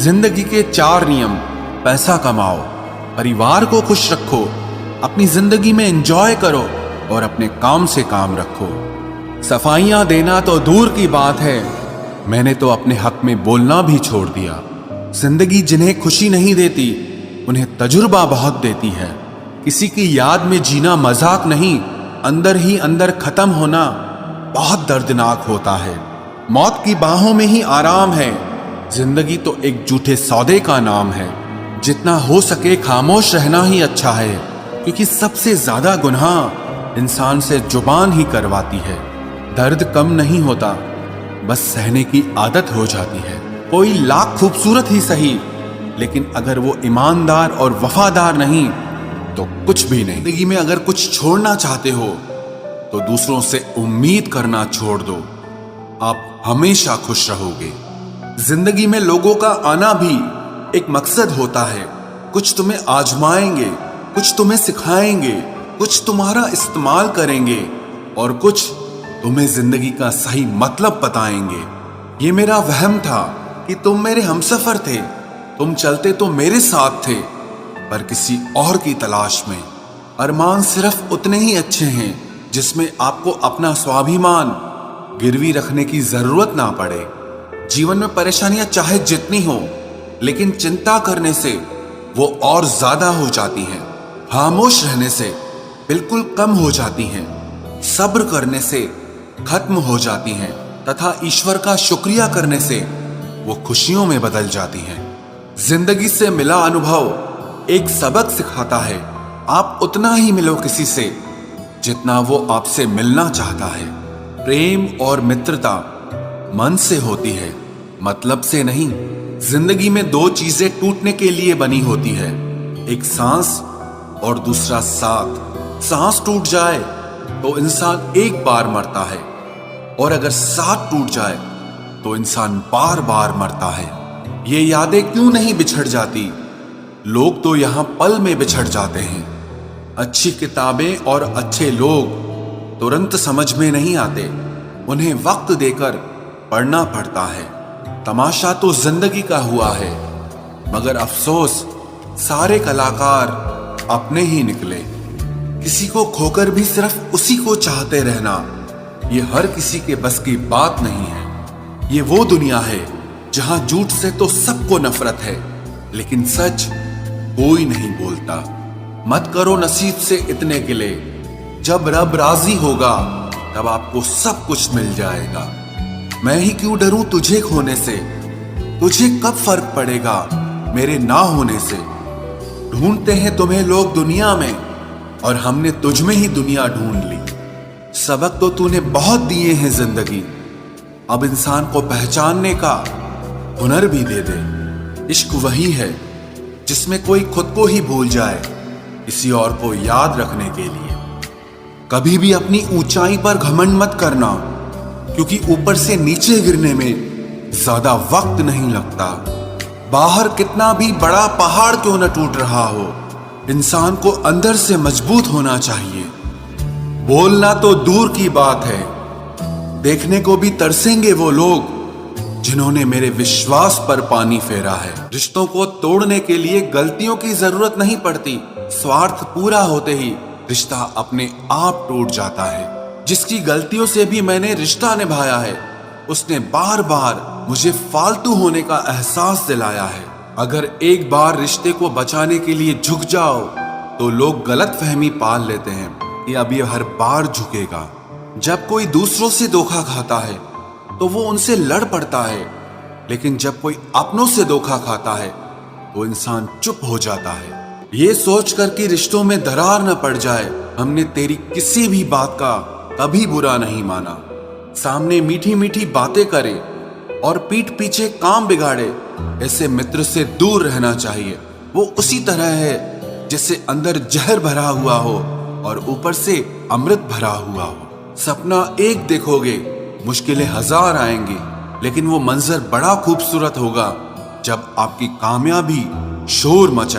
जिंदगी के 4 नियम। पैसा कमाओ, परिवार को खुश रखो, अपनी जिंदगी में एंजॉय करो और अपने काम से काम रखो। सफाइयां देना तो दूर की बात है, मैंने तो अपने हक में बोलना भी छोड़ दिया। जिंदगी जिन्हें खुशी नहीं देती उन्हें तजुर्बा बहुत देती है। किसी की याद में जीना मजाक नहीं, अंदर ही अंदर खत्म होना बहुत दर्दनाक होता है। मौत की बाहों में ही आराम है, जिंदगी तो एक झूठे सौदे का नाम है। जितना हो सके खामोश रहना ही अच्छा है, क्योंकि सबसे ज्यादा गुनाह इंसान से जुबान ही करवाती है। दर्द कम नहीं होता, बस सहने की आदत हो जाती है। कोई लाख खूबसूरत ही सही, लेकिन अगर वो ईमानदार और वफादार नहीं तो कुछ भी नहीं। जिंदगी में अगर कुछ छोड़ना चाहते हो तो दूसरों से उम्मीद करना छोड़ दो, आप हमेशा खुश रहोगे। जिंदगी में लोगों का आना भी एक मकसद होता है। कुछ तुम्हें आजमाएंगे, कुछ तुम्हें सिखाएंगे, कुछ तुम्हारा इस्तेमाल करेंगे और कुछ तुम्हें जिंदगी का सही मतलब बताएंगे। ये मेरा वहम था कि तुम मेरे हमसफर थे, तुम चलते तो मेरे साथ थे, पर किसी और की तलाश में। अरमान सिर्फ उतने ही अच्छे हैं जिसमें आपको अपना स्वाभिमान गिरवी रखने की जरूरत ना पड़े। जीवन में परेशानियां चाहे जितनी हो, लेकिन चिंता करने से वो और ज्यादा हो जाती हैं। खामोश रहने से बिल्कुल कम हो जाती हैं। सब्र करने से खत्म हो जाती हैं तथा ईश्वर का शुक्रिया करने से वो खुशियों में बदल जाती हैं। जिंदगी से मिला अनुभव एक सबक सिखाता है। आप उतना ही मिलो किसी से जितना वो आपसे मिलना चाहता है। प्रेम और मित्रता मन से होती है, मतलब से नहीं। जिंदगी में 2 चीजें टूटने के लिए बनी होती है, एक सांस और दूसरा साथ। सांस टूट जाए तो इंसान एक बार मरता है, और अगर साथ टूट जाए तो इंसान बार बार मरता है। ये यादें क्यों नहीं बिछड़ जाती? लोग तो यहां पल में बिछड़ जाते हैं। अच्छी किताबें और अच्छे लोग तुरंत समझ में नहीं आते, उन्हें वक्त देकर पढ़ना पड़ता है। तमाशा तो जिंदगी का हुआ है, मगर अफसोस सारे कलाकार अपने ही निकले। किसी को खोकर भी सिर्फ उसी को चाहते रहना, ये हर किसी के बस की बात नहीं है। ये वो दुनिया है जहां झूठ से तो सबको नफरत है, लेकिन सच कोई नहीं बोलता। मत करो नसीब से इतने गिले, जब रब राजी होगा तब आपको सब कुछ मिल जाएगा। मैं ही क्यों डरूं तुझे खोने से, तुझे कब फर्क पड़ेगा मेरे ना होने से। ढूंढते हैं तुम्हें लोग दुनिया में, और हमने तुझ में ही दुनिया ढूंढ ली। सबक तो तूने बहुत दिए हैं जिंदगी, अब इंसान को पहचानने का हुनर भी दे दे। इश्क वही है जिसमें कोई खुद को ही भूल जाए किसी और को याद रखने के लिए। कभी भी अपनी ऊंचाई पर घमंड मत करना, क्योंकि ऊपर से नीचे गिरने में ज्यादा वक्त नहीं लगता। बाहर कितना भी बड़ा पहाड़ क्यों न टूट रहा हो, इंसान को अंदर से मजबूत होना चाहिए। बोलना तो दूर की बात है, देखने को भी तरसेंगे वो लोग जिन्होंने मेरे विश्वास पर पानी फेरा है। रिश्तों को तोड़ने के लिए गलतियों की जरूरत नहीं पड़ती, स्वार्थ पूरा होते ही रिश्ता अपने आप टूट जाता है। जिसकी गलतियों से भी मैंने रिश्ता निभाया है, उसने बार बार मुझे फालतू होने का एहसास दिलाया है। अगर एक बार रिश्ते को बचाने के लिए झुक जाओ तो लोग गलत फहमी पाल लेते हैं कि अब ये हर बार झुकेगा। जब कोई दूसरों से धोखा खाता है तो वो उनसे लड़ पड़ता है, लेकिन जब कोई अपनों से धोखा खाता है तो इंसान चुप हो जाता है। ये सोचकर कि रिश्तों में दरार न पड़ जाए, हमने तेरी किसी भी बात का कभी बुरा नहीं माना। सामने मीठी मीठी बातें करे और पीठ पीछे काम बिगाड़े, ऐसे मित्र से दूर रहना चाहिए। वो उसी तरह है जैसे अंदर जहर भरा हुआ हो और ऊपर से अमृत भरा हुआ हो। सपना एक देखोगे, मुश्किलें 1000 आएंगी, लेकिन वो मंजर बड़ा खूबसूरत होगा जब आपकी कामयाबी शोर मचाए।